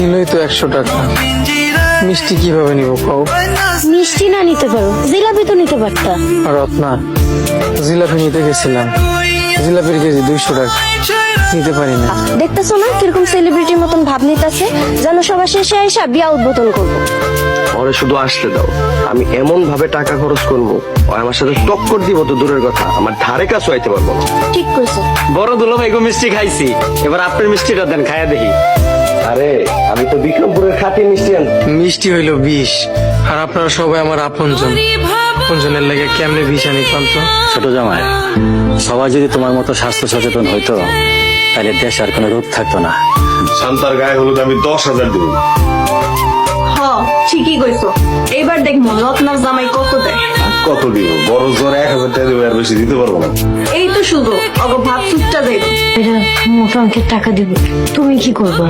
ছিলই তো 100 টাকা, মিষ্টি কিভাবে নিব কও? মিষ্টি না নিতে পারো, জিলাপি তো নিতে পারতা। রত্না, জিলাপি নিতে গেছিলাম, জিলাপির কেজি 200 টাকা, নিতে পারি না। দেখতেছো না কিরকম সেলিব্রিটির মতন ভাব নিতেছে, যেন সবার শেষে আইসা বিয়া উদ্বোধন করবো। ওরে শুধু আসতে দাও, আমি এমন ভাবে টাকা খরচ করবো, ও আমার সাথে টক্কর দিব তো দূরের কথা, আমার ধারে কাছে আইতে পারবো না। ঠিক কইছো। বড় দুলো ভাই মিষ্টি খাইছি, এবার আপনার মিষ্টিটা দেন, খাইয়া দেখি। আরে আমি তো বিক্রমপুরের খাঁটি মিষ্টি আনছি। মিষ্টি হইলো 20, আর আপনারা সবাই আমার আপনজন, আপনজনের লাগে কেমনে 20 আনি পান্ত? ছোট জামাই, সবাই যদি তোমার মতো স্বাস্থ্য সচেতন হইতো তাহলে দেশ আর কোনো রোগ থাকতো না। শান্তার গায়ে হলুদ আমি 10,000 দিব। ঠিকই কইছো, এবার দেখবো রত্নার জামাই কত দেয়। কত দিব? বড় জোর 1,000 টাকা দেবো, আর বেশি দিতে পারবো না। এই তো শুধু অগ ভাত চুপটা দেব। মোটা অঙ্কের টাকা দিব, তুমি কি করবো?